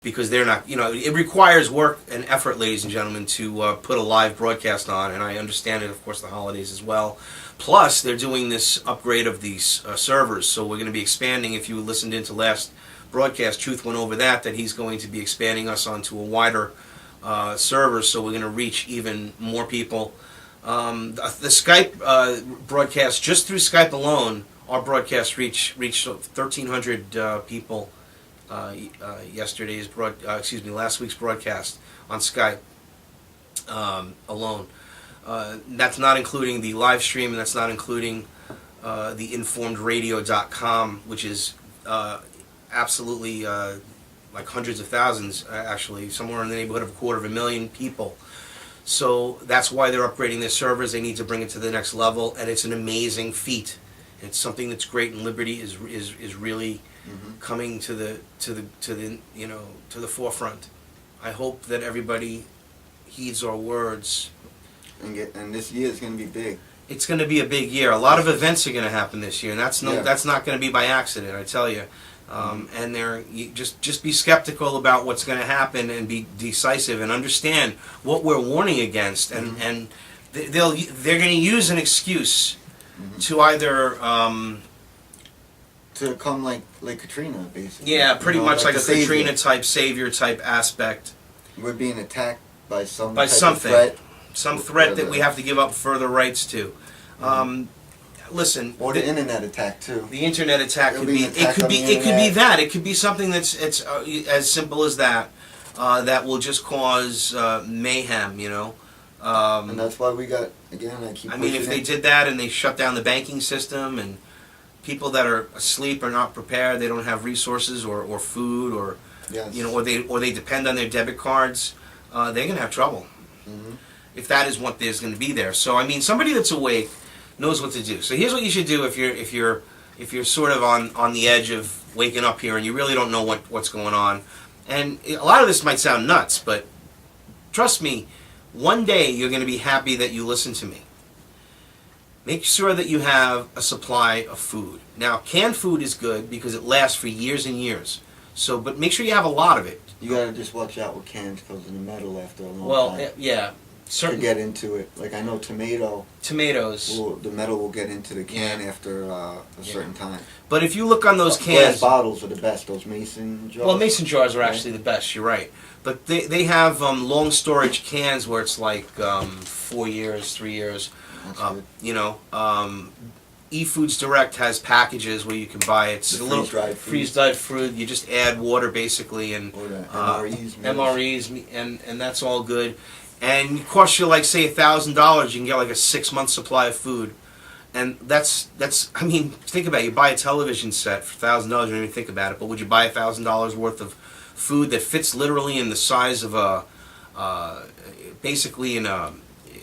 because they're not, it requires work and effort, ladies and gentlemen, to put a live broadcast on, and I understand it, of course, the holidays as well. Plus, they're doing this upgrade of these servers, so we're going to be expanding. If you listened into last broadcast, Truth went over that he's going to be expanding us onto a wider server, so we're going to reach even more people. The Skype broadcast, just through Skype alone, our broadcast reached 1,300 people last week's broadcast on Skype alone. That's not including the live stream, and that's not including the informedradio.com, which is absolutely like hundreds of thousands, actually, somewhere in the neighborhood of 250,000 people. So that's why they're upgrading their servers. They need to bring it to the next level, and it's an amazing feat. It's something that's great, and Liberty is really coming to the forefront. I hope that everybody heeds our words. And this year is going to be big. It's going to be a big year. A lot of events are going to happen this year, and that's not going to be by accident, I tell you. And just be skeptical about what's going to happen, and be decisive, and understand what we're warning against. And they're going to use an excuse to either to come like Katrina, basically. Yeah, pretty much like a Katrina type, savior type aspect. We're being attacked by something. Some threat that we have to give up further rights to. Listen, or the internet attack too. The internet attack could be that. It could be something that's as simple as that. That will just cause mayhem, and that's why we got, again, I mean, if they did that and they shut down the banking system, and people that are asleep are not prepared, they don't have resources or food, or or they depend on their debit cards, they're going to have trouble. If that is what there's going to be there. So I mean, somebody that's awake knows what to do. So here's what you should do if you're sort of on the edge of waking up here and you really don't know what's going on. And a lot of this might sound nuts, but trust me, one day you're going to be happy that you listened to me. Make sure that you have a supply of food. Now, canned food is good because it lasts for years and years. So, but make sure you have a lot of it. You gotta just watch out with cans because of the metal after a long time. Yeah. To get into it. Like I know tomatoes. The metal will get into the can after a certain time. But if you look on those cans... Glass bottles are the best, those mason jars. Well, mason jars are actually the best, you're right. But they have long storage cans where it's like 4 years, 3 years. That's good. eFoods Direct has packages where you can buy it. It's a little freeze-dried fruit. You just add water basically, and MREs, and that's all good. And it costs you like say $1,000. You can get like a 6-month supply of food, and that's. I mean, think about it. You buy a television set for $1,000. You don't even think about it. But would you buy $1,000 worth of food that fits literally in the size of a, basically in a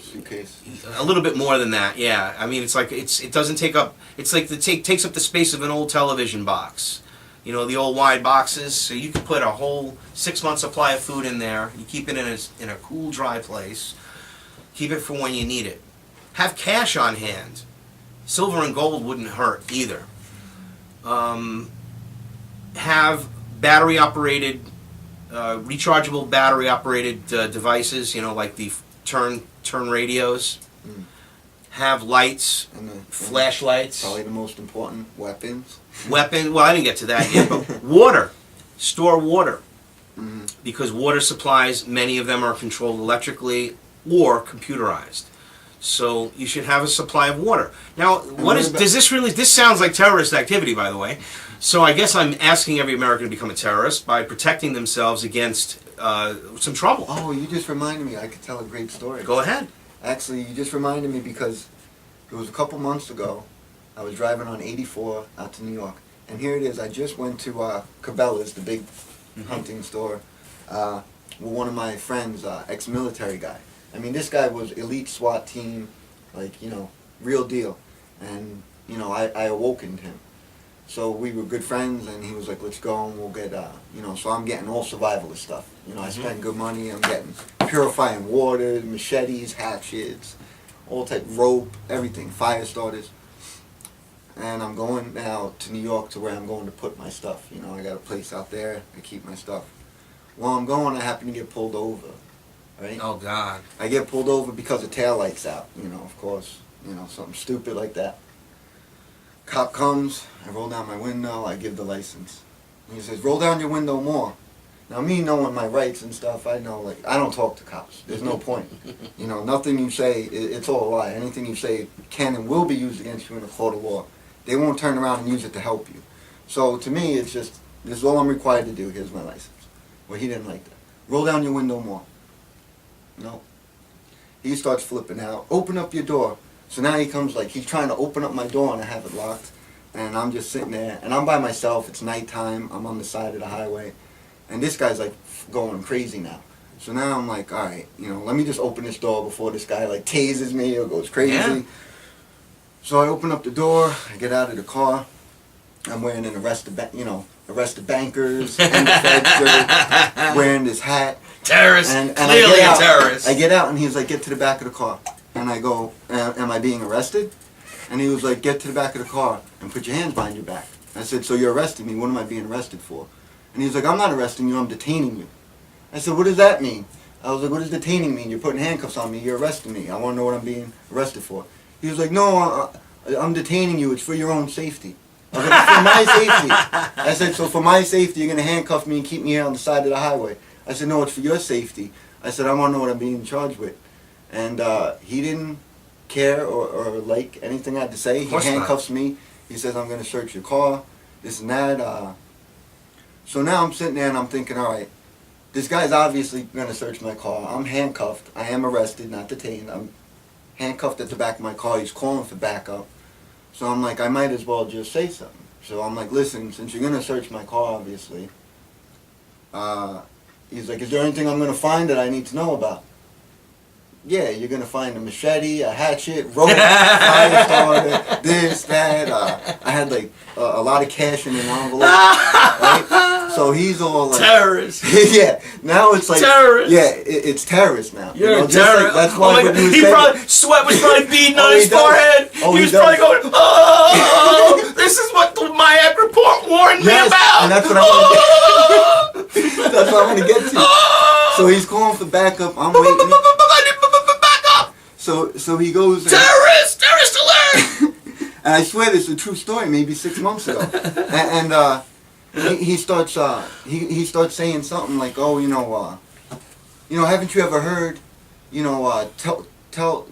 suitcase? A little bit more than that. Yeah. I mean, it's like it doesn't take up. It's like takes up the space of an old television box. You know, the old wide boxes, so you can put a whole 6-month supply of food in there. You keep it in a cool, dry place. Keep it for when you need it. Have cash on hand. Silver and gold wouldn't hurt either. Have battery-operated, rechargeable battery-operated devices. You know, like the turn radios. Have lights, flashlights. Probably the most important, weapons. Well, I didn't get to that yet, but water. Store water. Because water supplies, many of them are controlled electrically or computerized. So you should have a supply of water. Now, this sounds like terrorist activity, by the way. So I guess I'm asking every American to become a terrorist by protecting themselves against some trouble. Oh, you just reminded me. I could tell a great story. Go ahead. Actually, you just reminded me because it was a couple months ago. I was driving on 84 out to New York. And here it is. I just went to Cabela's, the big hunting store, with one of my friends, ex-military guy. I mean, this guy was elite SWAT team, like, you know, real deal. And, you know, I awakened him. So we were good friends, and he was like, let's go and we'll get, you know, so I'm getting all survivalist stuff. You know, I spend good money. I'm getting purifying water, machetes, hatchets, all type, rope, everything, fire starters. And I'm going now to New York to where I'm going to put my stuff. You know, I got a place out there. I keep my stuff. While I'm going, I happen to get pulled over, right? Oh, God. I get pulled over because the taillight's out, of course, something stupid like that. Cop comes, I roll down my window, I give the license. And he says, roll down your window more. Now, me knowing my rights and stuff, I know, like, I don't talk to cops. There's no point. Nothing you say, it's all a lie. Anything you say can and will be used against you in a court of law. They won't turn around and use it to help you. So, to me, it's just, this is all I'm required to do. Here's my license. Well, he didn't like that. Roll down your window more. No. He starts flipping out. Open up your door. So now he comes like, he's trying to open up my door and I have it locked. And I'm just sitting there, and I'm by myself. It's nighttime. I'm on the side of the highway. And this guy's like going crazy now. So now I'm like, all right, let me just open this door before this guy like tases me or goes crazy. Yeah. So I open up the door. I get out of the car. I'm wearing an arrested bankers and the Fed shirt, wearing this hat. Terrorist. And clearly a terrorist. I get out and he's like, get to the back of the car. And I go, am I being arrested? And he was like, get to the back of the car and put your hands behind your back. I said, so you're arresting me. What am I being arrested for? And he was like, I'm not arresting you, I'm detaining you. I said, what does that mean? I was like, what does detaining mean? You're putting handcuffs on me, you're arresting me. I want to know what I'm being arrested for. He was like, no, I'm detaining you, it's for your own safety. I was like, it's for my safety. I said, so for my safety, you're going to handcuff me and keep me here on the side of the highway. I said, no, it's for your safety. I said, I want to know what I'm being charged with. And he didn't care or like anything I had to say. He handcuffs me. He says, I'm going to search your car, this and that. So now I'm sitting there and I'm thinking, all right, this guy's obviously going to search my car. I'm handcuffed. I am arrested, not detained. I'm handcuffed at the back of my car. He's calling for backup. So I'm like, I might as well just say something. So I'm like, listen, since you're going to search my car, obviously, he's like, is there anything I'm going to find that I need to know about? Yeah, you're going to find a machete, a hatchet, rope, fire starter, this, that. I had like a lot of cash in an envelope. Right? So he's all like... Terrorist. Yeah, now it's like... Terrorist. Yeah, it's terrorist now. You're a terrorist. Like, that's why sweat was probably beading on his forehead. He was probably going, oh, this is what the Mayak report warned me about. And that's what I want to get. That's what I want to get to. So he's calling for backup. I'm waiting. So he goes... Terrorist alert! And I swear this is a true story, maybe 6 months ago. And he starts saying something like, oh, haven't you ever heard, tell,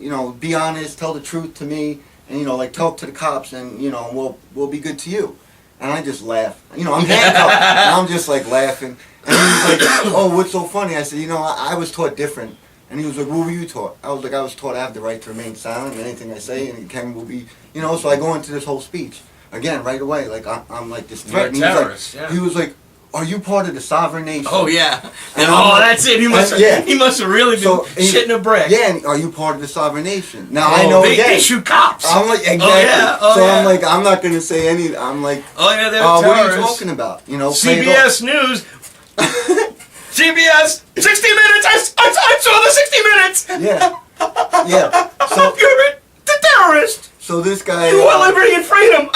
be honest, tell the truth to me, and, like, talk to the cops, and, we'll be good to you. And I just laugh. I'm handcuffed, and I'm just, like, laughing. And he's like, oh, what's so funny? I said, I was taught different. And he was like, what were you taught? I was like, I was taught I have the right to remain silent, and anything I say, and Ken will be, so I go into this whole speech. Again, right away, like, I'm like this threat. And he was like, are you part of the sovereign nation? Oh, yeah. And that's it. He must have really been shitting a brick. Yeah, and are you part of the sovereign nation? Now, I know they shoot cops. I'm like, exactly. I'm like, I'm not going to say any, I'm like, oh, yeah, they're what are you talking about? CBS News. CBS, 60 Minutes, I saw the 60 Minutes! Yeah. So, you're the terrorist! So this guy... You want liberty and freedom!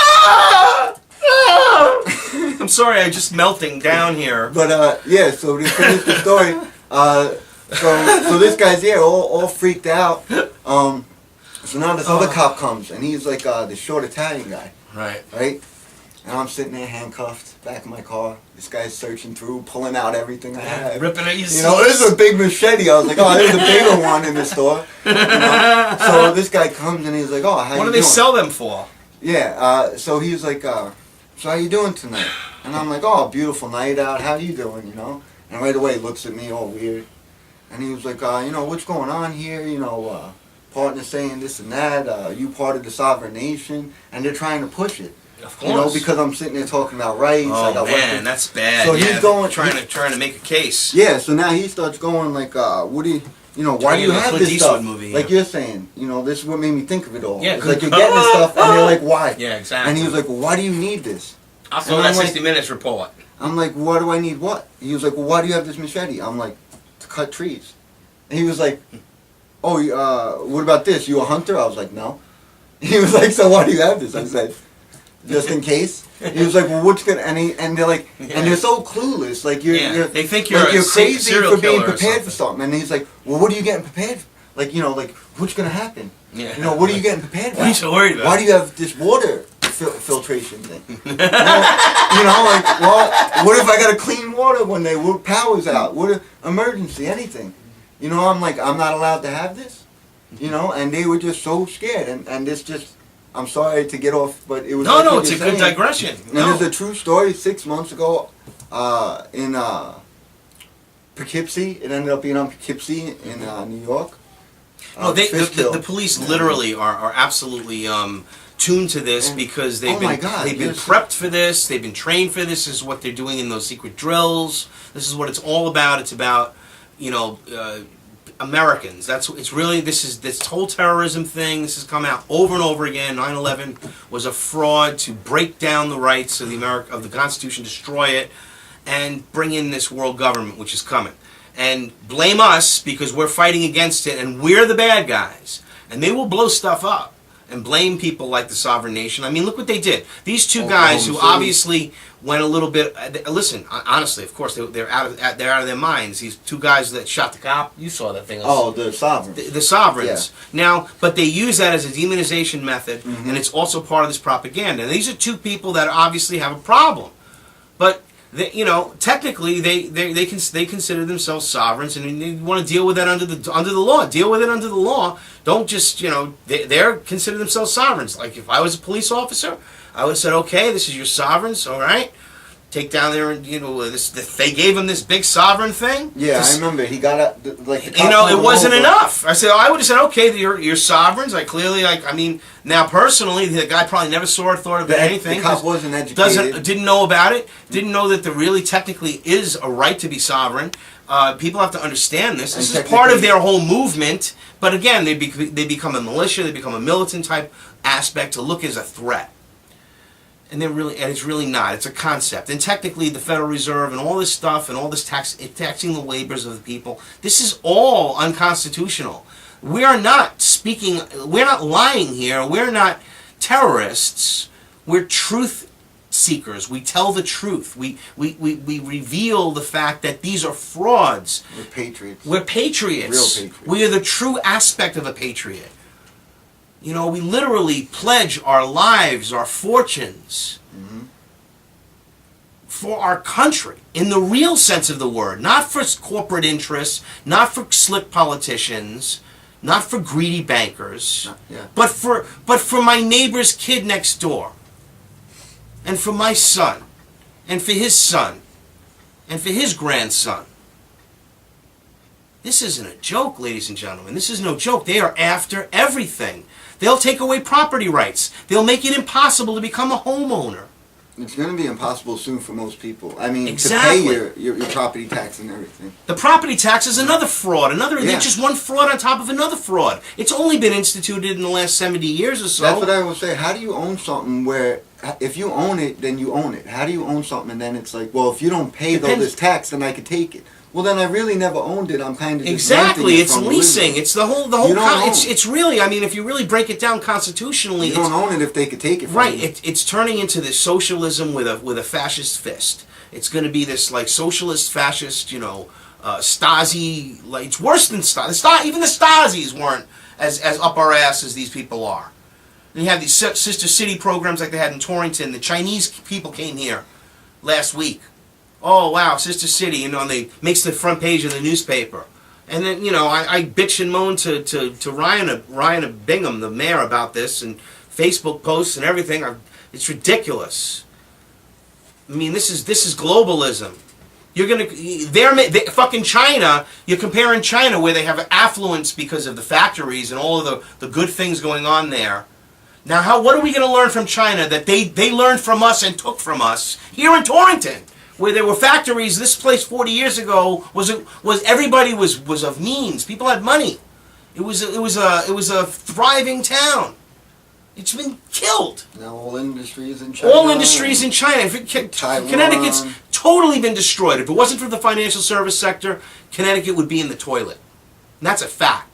I'm sorry, I'm just melting down here. But, so to finish the story, so this guy's here, all freaked out. So now this other cop comes, and he's like the short Italian guy. Right? And I'm sitting there handcuffed, back in my car. This guy's searching through, pulling out everything I have. Ripping at you. This is a big machete. I was like, oh, there's a bigger one in the store. So this guy comes and he's like, oh, how you doing? What do they sell them for? Yeah, so he's like, so how you doing tonight? And I'm like, oh, beautiful night out. How you doing, And right away he looks at me all weird. And he was like, what's going on here? Partner saying this and that. You part of the sovereign nation. And they're trying to push it. Of course. Because I'm sitting there talking about rights. Oh, man, that's bad. So he's going... Trying to make a case. Yeah, so now he starts going like, what do you... why do you have this stuff? Movie, like you're saying, this is what made me think of it all. Yeah, it's like you're getting this stuff and you're like, why? Yeah, exactly. And he was like, well, why do you need this? I saw that 60 Minutes report. I'm like, why do I need what? He was like, well, why do you have this machete? I'm like, to cut trees. And he was like, oh, what about this? You a hunter? I was like, no. He was like, so why do you have this? I said, just in case. He was like, well, what's gonna, and they're like, and they're so clueless, like they think you're like you're crazy serial for being killer or prepared for something. And he's like, well, what are you getting prepared for? Like, you know, like, what's gonna happen? Yeah. You know, what are you getting prepared for? What are you so worried about? Why do you have this water filtration thing? Well, you know, like, well, what if I gotta clean water one day? What power's out? What if emergency? Anything? You know, I'm like, I'm not allowed to have this. You know, and they were just so scared, and this just. I'm sorry to get off, but it was. No, like no, what it's a you're good saying. digression. And No. there's a true story. 6 months ago, in Poughkeepsie, it ended up being on Poughkeepsie in New York. No, Fishkill. the police literally are absolutely tuned to this because they've been prepped for this. They've been trained for this. This is what they're doing in those secret drills. This is what it's all about. It's about, you know, Americans. It's really this whole terrorism thing. This has come out over and over again. 9/11 was a fraud to break down the rights of the Constitution, destroy it, and bring in this world government which is coming. And blame us because we're fighting against it and we're the bad guys. And they will blow stuff up and blame people like the sovereign nation. I mean, look what they did. These two guys who obviously went a little bit. Listen, honestly, of course, they're out of their minds. These two guys that shot the cop. You saw that thing. Oh, the sovereigns. The sovereigns. Yeah. Now, but they use that as a demonization method, and it's also part of this propaganda. And these are two people that obviously have a problem, but. You know, technically, they consider themselves sovereigns, and they want to deal with that under the law. Deal with it under the law. Don't just, you know, they're consider themselves sovereigns. Like if I was a police officer, I would have said, okay, this is your sovereigns, all right. Take down there, and you know, they gave him this big sovereign thing. Yeah, I remember he got up like. You know, it wasn't enough. I said, I would have said, okay, you're sovereigns. I clearly, I mean, now personally, the guy probably never saw or thought of anything. The cop wasn't educated. Didn't know about it. Didn't know that there really technically is a right to be sovereign. People have to understand this. This is part of their whole movement. But again, they become a militia. They become a militant type aspect to look as a threat. And it's really not. It's a concept. And technically, the Federal Reserve and all this stuff and all this taxing the labors of the people, this is all unconstitutional. We are not speaking, we're not lying here. We're not terrorists. We're truth seekers. We tell the truth. We reveal the fact that these are frauds. We're patriots. We're patriots. Real patriots. We are the true aspect of a patriot. You know, we literally pledge our lives, our fortunes for our country, in the real sense of the word, not for corporate interests, not for slick politicians, not for greedy bankers, but for my neighbor's kid next door, and for my son, and for his son, and for his grandson. This isn't a joke, ladies and gentlemen. This is no joke. They are after everything. They'll take away property rights. They'll make it impossible to become a homeowner. It's going to be impossible soon for most people. I mean, exactly. To pay your property tax and everything. The property tax is another fraud. They're just one fraud on top of another fraud. It's only been instituted in the last 70 years or so. That's what I will say. How do you own something where, if you own it, then you own it? How do you own something and then it's like, well, if you don't pay all this tax, then I could take it? Well, then I really never owned it. I'm kind of exactly. It's leasing. It's the whole. It's really. I mean, if you really break it down constitutionally, you don't own it if they could take it from you. Right. It's turning into this socialism with a fascist fist. It's going to be this like socialist fascist. You know, Stasi. Like it's worse than Stasi. Even the Stasis weren't as up our ass as these people are. And you have these sister city programs like they had in Torrington. The Chinese people came here last week. Oh wow, Sister City, you know, and they makes the front page of the newspaper. And then, you know, I bitch and moan to Ryan Bingham, the mayor, about this, and Facebook posts and everything. It's ridiculous. I mean, this is globalism. They're fucking China. You're comparing China, where they have affluence because of the factories and all of the good things going on there. Now, what are we going to learn from China that they learned from us and took from us here in Torrington? Where there were factories, this place 40 years ago was everybody was of means. People had money. It was a thriving town. It's been killed. Now all industries in China. All industries in China. Connecticut's totally been destroyed. If it wasn't for the financial service sector, Connecticut would be in the toilet. And that's a fact.